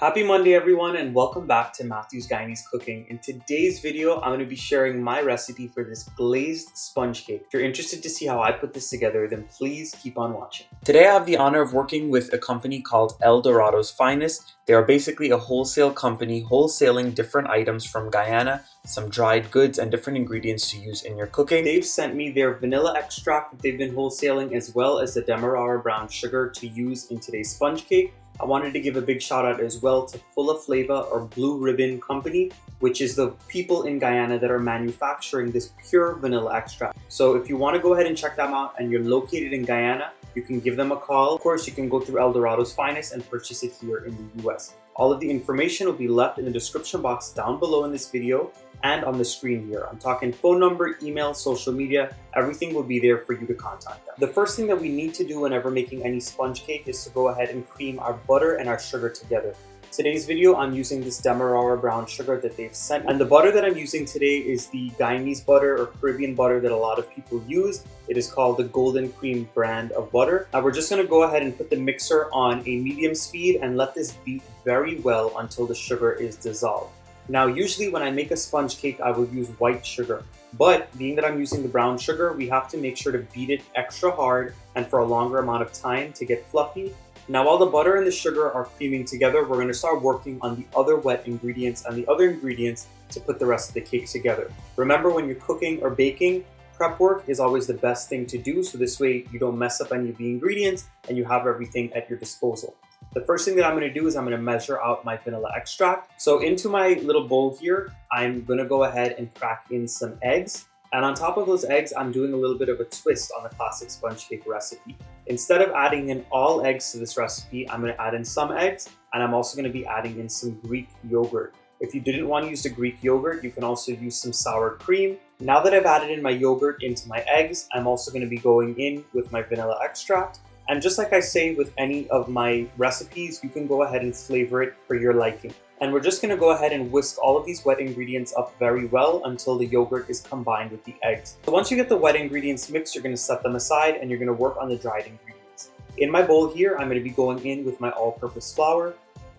Happy Monday everyone, and welcome back to Matthew's Guyanese Cooking. In today's video, I'm going to be sharing my recipe for this glazed sponge cake. If you're interested to see how I put this together, then please keep on watching. Today I have the honor of working with a company called El Dorado's Finest. They are basically a wholesale company wholesaling different items from Guyana, some dried goods and different ingredients to use in your cooking. They've sent me their vanilla extract that they've been wholesaling, as well as the Demarara brown sugar to use in today's sponge cake. I wanted to give a big shout out as well to FULLAFLAVA or Blue Ribbon Company, which is the people in Guyana that are manufacturing this pure vanilla extract. So if you want to go ahead and check them out and you're located in Guyana, you can give them a call. Of course, you can go through El Dorado's Finest and purchase it here in the US. All of the information will be left in the description box down below in this video and on the screen here. I'm talking phone number, email, social media, everything will be there for you to contact them. The first thing that we need to do whenever making any sponge cake is to go ahead and cream our butter and our sugar together. Today's video, I'm using this Demarara brown sugar that they've sent. And the butter that I'm using today is the Guyanese butter or Caribbean butter that a lot of people use. It is called the Golden Cream brand of butter. Now we're just gonna go ahead and put the mixer on a medium speed and let this beat very well until the sugar is dissolved. Now, usually when I make a sponge cake, I would use white sugar. But being that I'm using the brown sugar, we have to make sure to beat it extra hard and for a longer amount of time to get fluffy. Now, while the butter and the sugar are creaming together, we're going to start working on the other wet ingredients and the other ingredients to put the rest of the cake together. Remember, when you're cooking or baking, prep work is always the best thing to do, so this way you don't mess up any of the ingredients and you have everything at your disposal. The first thing that I'm going to do is I'm going to measure out my vanilla extract. So into my little bowl here, I'm going to go ahead and crack in some eggs. And on top of those eggs, I'm doing a little bit of a twist on the classic sponge cake recipe. Instead of adding in all eggs to this recipe, I'm going to add in some eggs, and I'm also going to be adding in some Greek yogurt. If you didn't want to use the Greek yogurt, you can also use some sour cream. Now that I've added in my yogurt into my eggs, I'm also going to be going in with my vanilla extract. And just like I say with any of my recipes, you can go ahead and flavor it for your liking. And we're just going to go ahead and whisk all of these wet ingredients up very well until the yogurt is combined with the eggs. So once you get the wet ingredients mixed, you're going to set them aside and you're going to work on the dried ingredients. In my bowl here, I'm going to be going in with my all-purpose flour.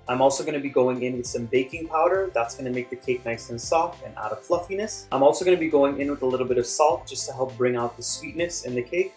I'm also going to be going in with some baking powder. That's going to make the cake nice and soft and add a fluffiness. I'm also going to be going in with a little bit of salt just to help bring out the sweetness in the cake.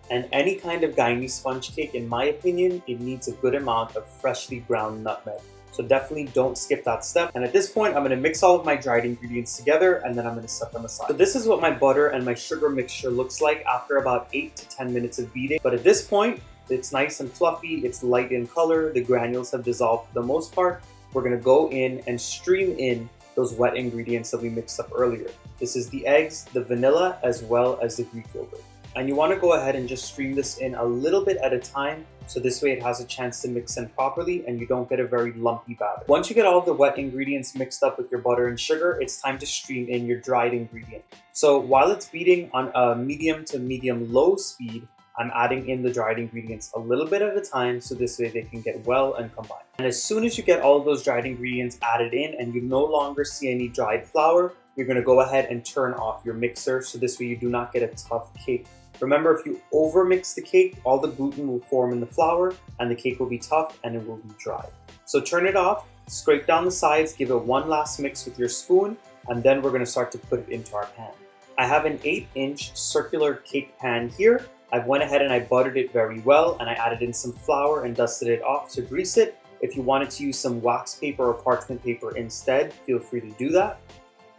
And any kind of Guyanese sponge cake, in my opinion, it needs a good amount of freshly ground nutmeg. So definitely don't skip that step. And at this point, I'm going to mix all of my dried ingredients together and then I'm going to set them aside. So this is what my butter and my sugar mixture looks like after about 8 to 10 minutes of beating. But at this point, it's nice and fluffy, it's light in color, the granules have dissolved for the most part. We're going to go in and stream in those wet ingredients that we mixed up earlier. This is the eggs, the vanilla, as well as the Greek yogurt. And you want to go ahead and just stream this in a little bit at a time, so this way it has a chance to mix in properly and you don't get a very lumpy batter. Once you get all of the wet ingredients mixed up with your butter and sugar, it's time to stream in your dried ingredient. So while it's beating on a medium to medium low speed, I'm adding in the dried ingredients a little bit at a time so this way they can get well and combined. And as soon as you get all of those dried ingredients added in and you no longer see any dried flour, you're going to go ahead and turn off your mixer so this way you do not get a tough cake. Remember, if you overmix the cake, all the gluten will form in the flour and the cake will be tough and it will be dry. So turn it off, scrape down the sides, give it one last mix with your spoon, and then we're going to start to put it into our pan. I have an 8-inch circular cake pan here. I've went ahead and I buttered it very well and I added in some flour and dusted it off to grease it. If you wanted to use some wax paper or parchment paper instead, feel free to do that.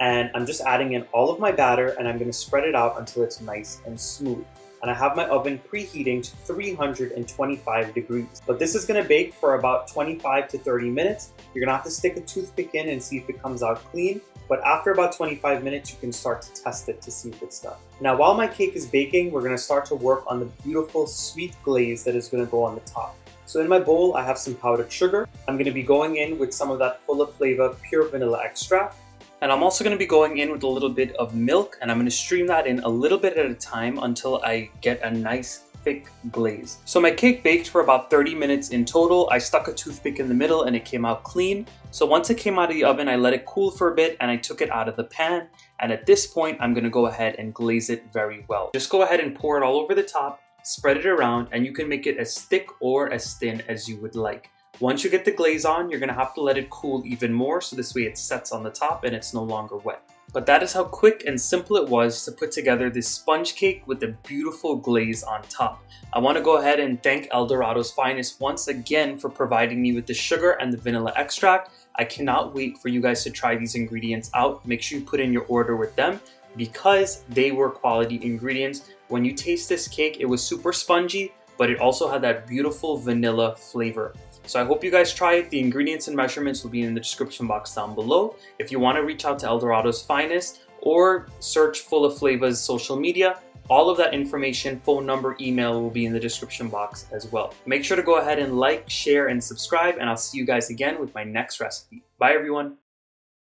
And I'm just adding in all of my batter and I'm going to spread it out until it's nice and smooth. And I have my oven preheating to 325 degrees. But this is going to bake for about 25 to 30 minutes. You're going to have to stick a toothpick in and see if it comes out clean. But after about 25 minutes, you can start to test it to see if it's done. Now, while my cake is baking, we're going to start to work on the beautiful sweet glaze that is going to go on the top. So in my bowl, I have some powdered sugar. I'm going to be going in with some of that FULLAFLAVA pure vanilla extract. And I'm also going to be going in with a little bit of milk and I'm going to stream that in a little bit at a time until I get a nice thick glaze. So my cake baked for about 30 minutes in total. I stuck a toothpick in the middle and it came out clean. So once it came out of the oven, I let it cool for a bit and I took it out of the pan. And at this point, I'm going to go ahead and glaze it very well. Just go ahead and pour it all over the top, spread it around, and you can make it as thick or as thin as you would like. Once you get the glaze on, you're gonna have to let it cool even more so this way it sets on the top and it's no longer wet. But that is how quick and simple it was to put together this sponge cake with a beautiful glaze on top. I want to go ahead and thank Eldorado's Finest once again for providing me with the sugar and the vanilla extract. I cannot wait for you guys to try these ingredients out. Make sure you put in your order with them because they were quality ingredients. When you taste this cake, it was super spongy, but it also had that beautiful vanilla flavor. So I hope you guys try it. The ingredients and measurements will be in the description box down below. If you want to reach out to Eldorado's Finest or search Fulaflava's social media, all of that information, phone number, email will be in the description box as well. Make sure to go ahead and like, share, and subscribe, and I'll see you guys again with my next recipe. Bye everyone.